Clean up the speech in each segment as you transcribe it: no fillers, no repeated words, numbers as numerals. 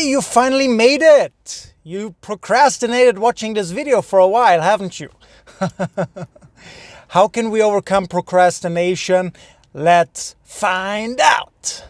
Hey, you finally made it! You procrastinated watching this video for a while, haven't you? How can we overcome procrastination? Let's find out!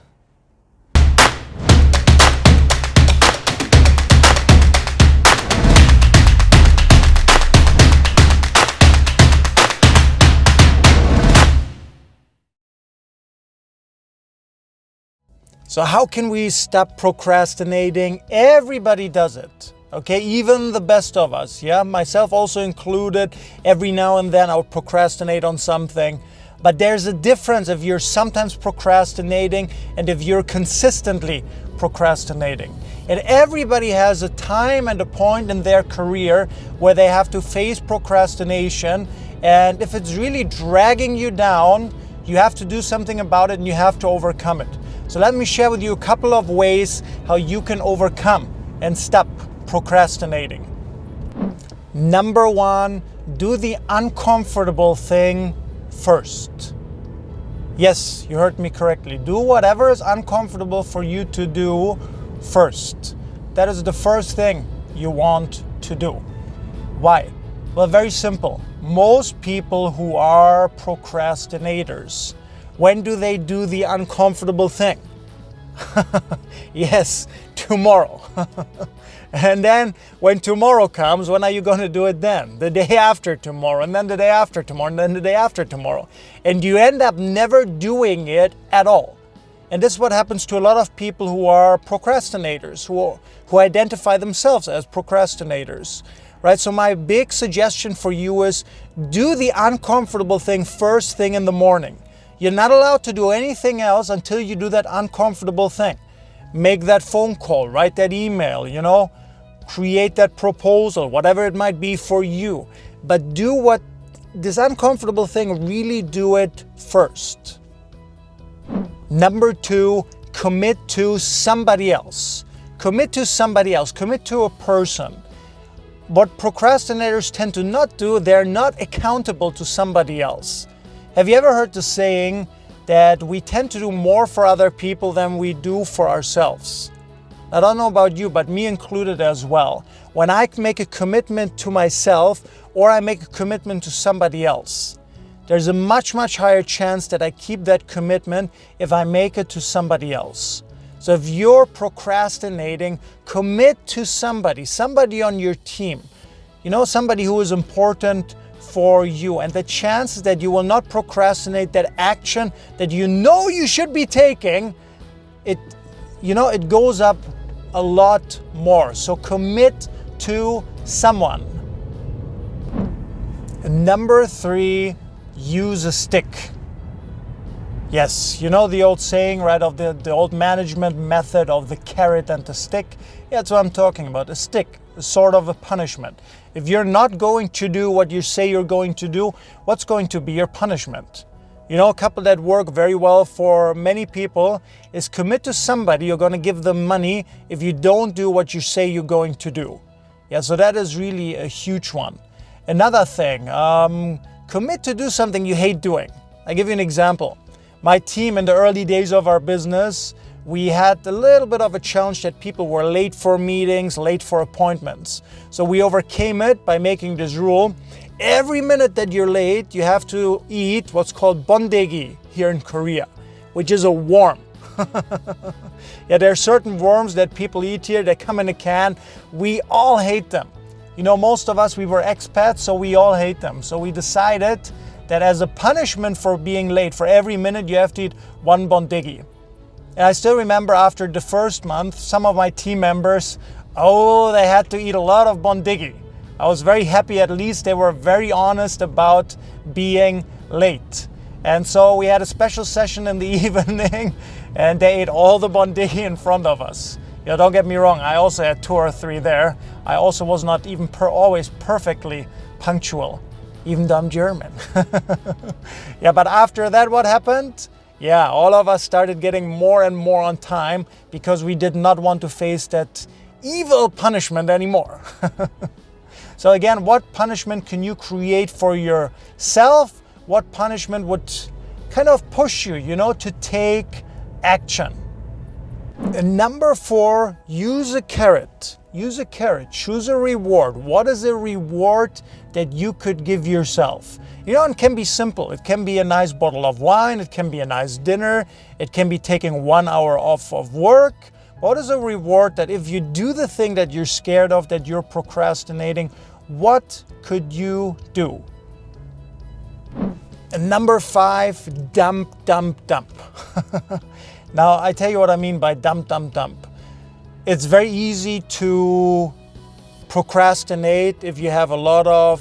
So how can we stop procrastinating? Everybody does it, okay? Even the best of us, yeah? Myself also included. Every now and then I'll procrastinate on something. But there's a difference if you're sometimes procrastinating and if you're consistently procrastinating. And everybody has a time and a point in their career where they have to face procrastination. And if it's really dragging you down, you have to do something about it and you have to overcome it. So let me share with you a couple of ways how you can overcome and stop procrastinating. Number one, do the uncomfortable thing first. Yes, you heard me correctly. Do whatever is uncomfortable for you to do first. That is the first thing you want to do. Why? Well, very simple. Most people who are procrastinators, when do they do the uncomfortable thing? Yes, tomorrow. And then when tomorrow comes, when are you going to do it then? The day after tomorrow, and then the day after tomorrow, and then the day after tomorrow. And you end up never doing it at all. And this is what happens to a lot of people who are procrastinators, who identify themselves as procrastinators. Right? So my big suggestion for you is do the uncomfortable thing first thing in the morning. You're not allowed to do anything else until you do that uncomfortable thing. Make that phone call, write that email, create that proposal, whatever it might be for you. But do what this uncomfortable thing, really do it first. Number two, commit to somebody else. Commit to somebody else, commit to a person. What procrastinators tend to not do, they're not accountable to somebody else. Have you ever heard the saying that we tend to do more for other people than we do for ourselves? I don't know about you, but me included as well. When I make a commitment to myself or I make a commitment to somebody else, there's a much, much higher chance that I keep that commitment if I make it to somebody else. So if you're procrastinating, commit to somebody on your team. Somebody who is important for you, and the chances that you will not procrastinate that action that you should be taking, it goes up a lot more. So commit to someone. And number three, use a stick. Yes, the old saying, right, of the old management method of the carrot and the stick. Yeah, that's what I'm talking about, a stick, sort of a punishment. If you're not going to do what you say you're going to do, what's going to be your punishment? A couple that work very well for many people is commit to somebody, you're going to give them money if you don't do what you say you're going to do. Yeah, so that is really a huge one. Another thing, commit to do something you hate doing. I'll give you an example. My team in the early days of our business, we had a little bit of a challenge that people were late for meetings, late for appointments. So we overcame it by making this rule. Every minute that you're late, you have to eat what's called bondegi here in Korea, which is a worm. Yeah, there are certain worms that people eat here. They come in a can. We all hate them. Most of us, we were expats, so we all hate them. So we decided that as a punishment for being late, for every minute you have to eat one bondegi. And I still remember after the first month, some of my team members, they had to eat a lot of bondegi. I was very happy, at least they were very honest about being late. And so we had a special session in the evening and they ate all the bondegi in front of us. Don't get me wrong, I also had 2 or 3 there. I also was not even always perfectly punctual, even though I'm German. Yeah, but after that, what happened? Yeah, all of us started getting more and more on time because we did not want to face that evil punishment anymore. So again, what punishment can you create for yourself? What punishment would kind of push you, to take action? And number 4, use a carrot. Use a carrot. Choose a reward. What is a reward that you could give yourself? You know, it can be simple. It can be a nice bottle of wine. It can be a nice dinner. It can be taking 1 hour off of work. What is a reward that if you do the thing that you're scared of, that you're procrastinating, what could you do? And number 5, dump. Now, I tell you what I mean by dump. It's very easy to procrastinate if you have a lot of,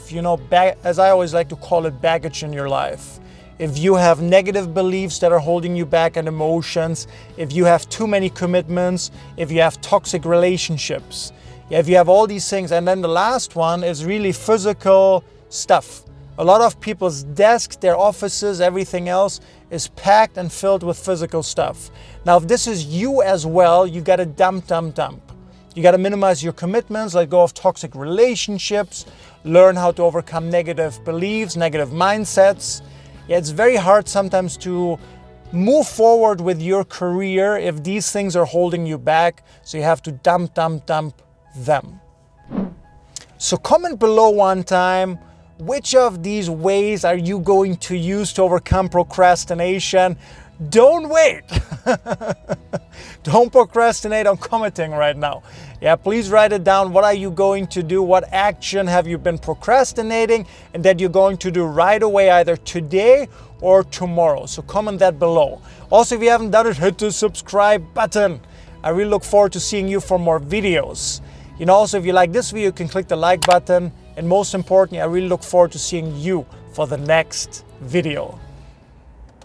as I always like to call it, baggage in your life. If you have negative beliefs that are holding you back and emotions, if you have too many commitments, if you have toxic relationships, if you have all these things. And then the last one is really physical stuff. A lot of people's desks, their offices, everything else is packed and filled with physical stuff. Now, if this is you as well, you got to dump. You got to minimize your commitments, let go of toxic relationships, learn how to overcome negative beliefs, negative mindsets. Yeah, it's very hard sometimes to move forward with your career if these things are holding you back. So you have to dump them. So comment below one time, which of these ways are you going to use to overcome procrastination? Don't wait. Don't procrastinate on commenting right now. Yeah, please write it down. What are you going to do? What action have you been procrastinating and that you're going to do right away, either today or tomorrow? So comment that below. Also, if you haven't done it, hit the subscribe button. I really look forward to seeing you for more videos. Also, if you like this video, you can click the like button. And most importantly, I really look forward to seeing you for the next video.